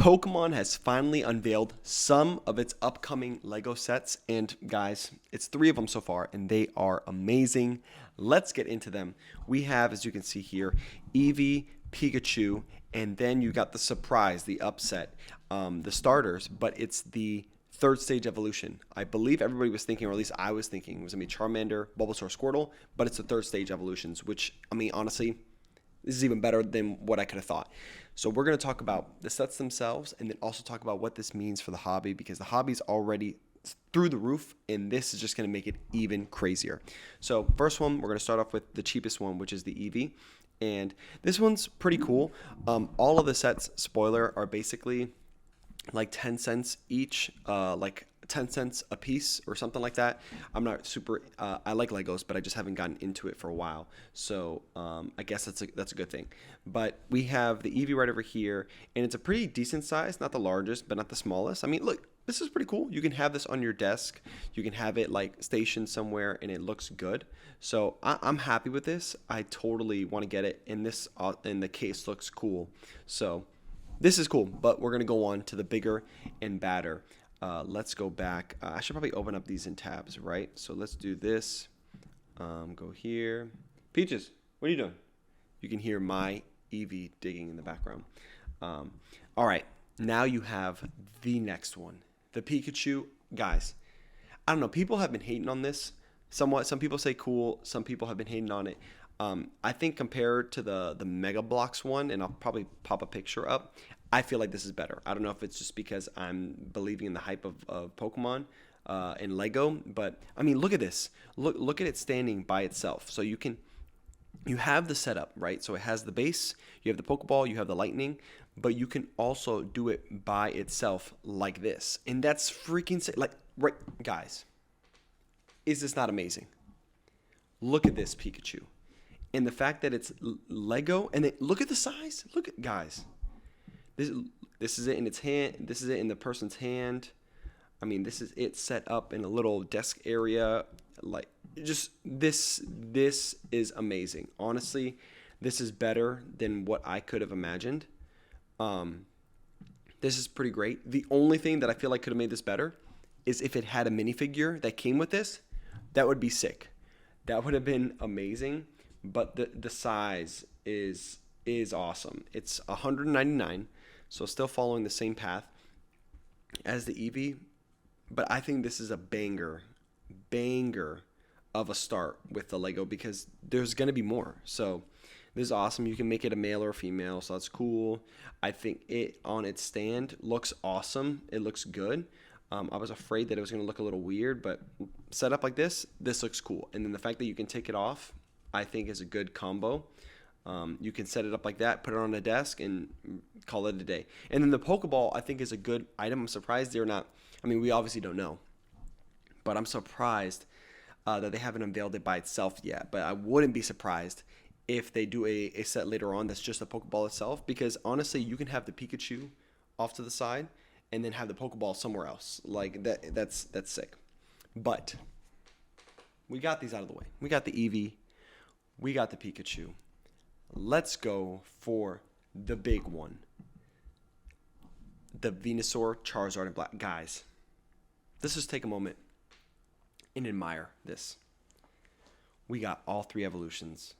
Pokemon has finally unveiled some of its upcoming Lego sets, and guys, it's 3 of them so far, and they are amazing. Let's get into them. We have, as you can see here, Eevee, Pikachu, and then you got the surprise, the upset, the starters, but it's the third stage evolution. I believe everybody was thinking, or at least I was thinking, it was going to be Charmander, Bulbasaur, Squirtle, but it's the third stage evolutions, which, I mean, honestly, this is even better than what I could have thought. So we're going to talk about the sets themselves and then also talk about what this means for the hobby, because the hobby's already through the roof and this is just going to make it even crazier. So first one, we're going to start off with the cheapest one, which is the Eevee. And this one's pretty cool. All of the sets, spoiler, are basically like 10 cents each, like 10 cents a piece or something like that. I'm not super, I like Legos, but I just haven't gotten into it for a while. So I guess that's a good thing. But we have the Eevee right over here, and it's a pretty decent size, not the largest, but not the smallest. I mean, look, this is pretty cool. You can have this on your desk. You can have it like stationed somewhere, and it looks good. So I'm happy with this. I totally want to get it, and this and the case looks cool. So this is cool, but we're going to go on to the bigger and badder. Let's go back. I should probably open up these in tabs, right? So let's do this. Go here. Peaches, what are you doing? You can hear my Eevee digging in the background. All right, now you have the next one. The Pikachu. Guys, I don't know. People have been hating on this somewhat. Some people say cool. Some people have been hating on it. I think compared to the Mega Bloks one, and I'll probably pop a picture up, I feel like this is better. I don't know if it's just because I'm believing in the hype of Pokemon and Lego, but I mean, look at this. Look at it standing by itself. So you have the setup, right? So it has the base, you have the Pokeball, you have the Lightning, but you can also do it by itself like this. And that's freaking sick. Like, right, guys, is this not amazing? Look at this Pikachu. And the fact that it's Lego, and then look at the size. Look at, guys. This is it in its hand. This is it in the person's hand. I mean, this is it set up in a little desk area. Like, just this is amazing. Honestly, this is better than what I could have imagined. This is pretty great. The only thing that I feel like could have made this better is if it had a minifigure that came with this. That would be sick. That would have been amazing. But the size is awesome. It's $199, so still following the same path as the Eevee. But I think this is a banger of a start with the Lego, because there's going to be more. So this is awesome. You can make it a male or a female, so that's cool. I think it on its stand looks awesome. It looks good. I was afraid that it was going to look a little weird, but set up like this looks cool. And then the fact that you can take it off, I think, is a good combo. You can set it up like that, put it on a desk, and call it a day. And then the Pokeball, I think, is a good item. I'm surprised they're not. I mean, we obviously don't know, but I'm surprised that they haven't unveiled it by itself yet. But I wouldn't be surprised if they do a set later on that's just a Pokeball itself, because honestly, you can have the Pikachu off to the side and then have the Pokeball somewhere else. Like that's sick. But we got these out of the way. We got the Eevee. We got the Pikachu. Let's go for the big one. The Venusaur, Charizard, and Black. Guys, let's just take a moment and admire this. We got all 3 evolutions.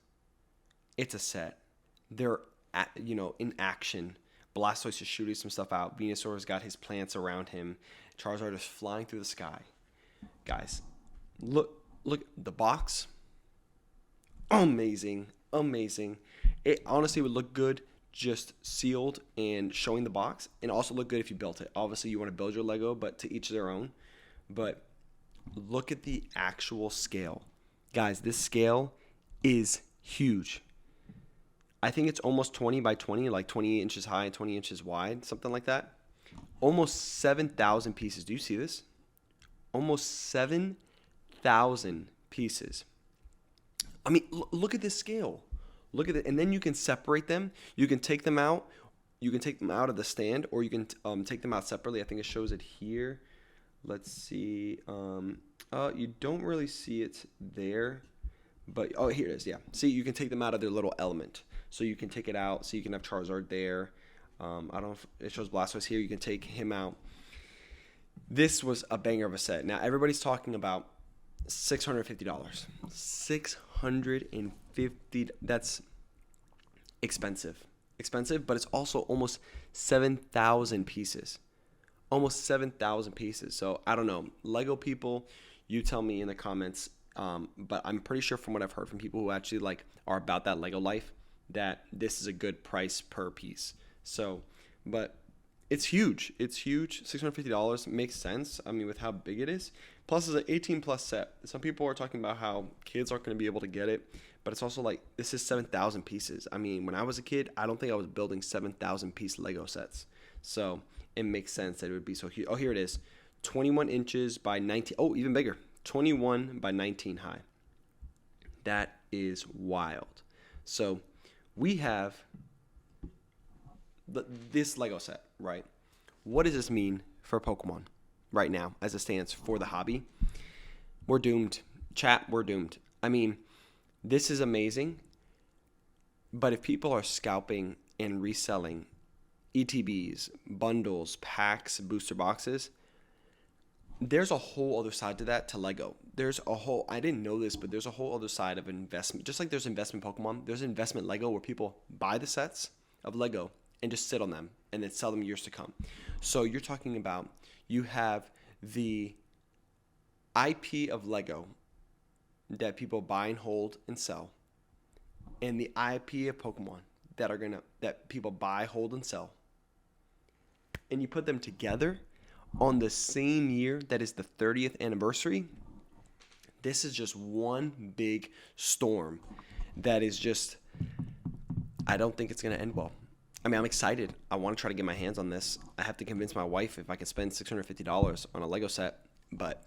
It's a set. They're in action. Blastoise is shooting some stuff out. Venusaur's got his plants around him. Charizard is flying through the sky. Guys, look at the box. Amazing. It honestly would look good just sealed and showing the box, and also look good if you built it. Obviously, you want to build your Lego, but to each their own. But look at the actual scale. Guys, this scale is huge. I think it's almost 20 by 20, like 28 inches high and 20 inches wide, something like that. Almost 7,000 pieces. Do you see this? Almost 7,000 pieces. I mean, look at this scale. Look at it. And then you can separate them. You can take them out. You can take them out of the stand, or you can take them out separately. I think it shows it here. Let's see. You don't really see it there. But, oh, here it is, yeah. See, you can take them out of their little element. So you can take it out. So you can have Charizard there. I don't know if it shows Blastoise here. You can take him out. This was a banger of a set. Now everybody's talking about $650. $650. That's expensive. Expensive, but it's also almost 7,000 pieces. Almost 7,000 pieces. So I don't know. Lego people, you tell me in the comments. But I'm pretty sure from what I've heard from people who actually like are about that Lego life, that this is a good price per piece. So, but it's huge. It's huge. $650 makes sense. I mean, with how big it is. Plus, it's an 18 plus set. Some people are talking about how kids aren't going to be able to get it, but it's also like this is 7,000 pieces. I mean, when I was a kid, I don't think I was building 7,000 piece Lego sets. So it makes sense that it would be so huge. Oh, here it is. 21 inches by 19. Oh, even bigger. 21 by 19 high. That is wild. So we have this Lego set, right? What does this mean for Pokemon right now as it stands for the hobby? We're doomed. Chat, we're doomed. I mean, this is amazing, but if people are scalping and reselling ETBs, bundles, packs, booster boxes, there's a whole other side to that, to Lego. There's a whole, I didn't know this, but there's a whole other side of investment. Just like there's investment Pokemon, there's investment Lego where people buy the sets of Lego and just sit on them and then sell them years to come. So you're talking about, you have the IP of Lego that people buy and hold and sell, and the IP of Pokemon that people buy, hold, and sell. And you put them together on the same year that is the 30th anniversary. This is just one big storm that is just, I don't think it's going to end well. I mean, I'm excited. I want to try to get my hands on this. I have to convince my wife if I can spend $650 on a Lego set. But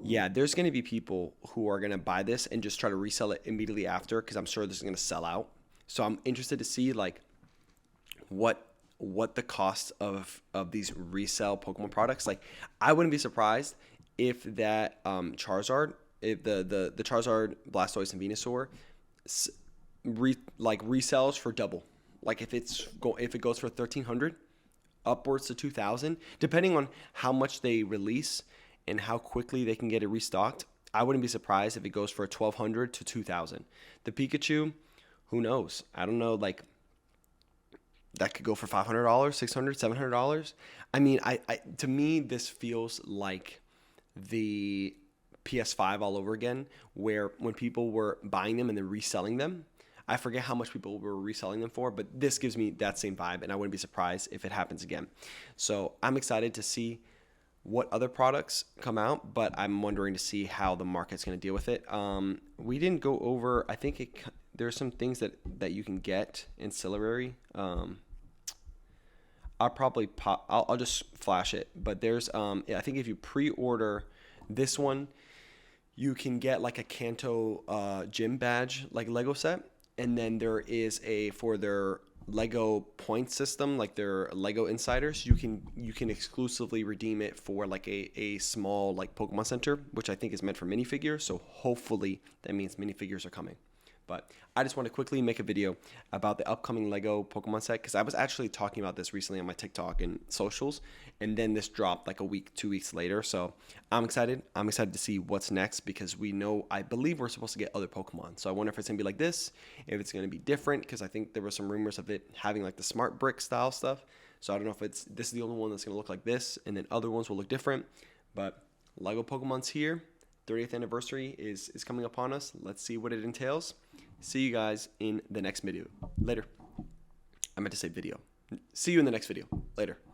yeah, there's going to be people who are going to buy this and just try to resell it immediately after, because I'm sure this is going to sell out. So I'm interested to see like what the cost of these resale Pokemon products. Like, I wouldn't be surprised if that Charizard, if the Charizard, Blastoise, and Venusaur resells for double. Like if it goes for 1,300 upwards to 2,000, depending on how much they release and how quickly they can get it restocked. I wouldn't be surprised if it goes for 1,200 to 2,000. The Pikachu, who knows? I don't know. Like, that could go for $500, $600, $700. I mean, I to me, this feels like the PS5 all over again, where when people were buying them and then reselling them, I forget how much people were reselling them for, but this gives me that same vibe, and I wouldn't be surprised if it happens again. So I'm excited to see what other products come out, but I'm wondering to see how the market's going to deal with it. We didn't go over, I think there's some things that you can get ancillary. I'll just flash it, but there's I think if you pre-order this one, you can get like a Kanto gym badge, like Lego set, and then there is for their Lego point system, like their Lego Insiders, you can exclusively redeem it for like a small like Pokemon Center, which I think is meant for minifigures. So hopefully that means minifigures are coming. But I just want to quickly make a video about the upcoming Lego Pokemon set, because I was actually talking about this recently on my TikTok and socials, and then this dropped like a week, 2 weeks later. So I'm excited. I'm excited to see what's next, because I believe we're supposed to get other Pokemon. So I wonder if it's going to be like this, if it's going to be different, because I think there were some rumors of it having like the smart brick style stuff. So I don't know if this is the only one that's going to look like this, and then other ones will look different. But Lego Pokemon's here. 30th anniversary is coming upon us. Let's see what it entails. See you guys in the next video. Later. I meant to say video. See you in the next video. Later.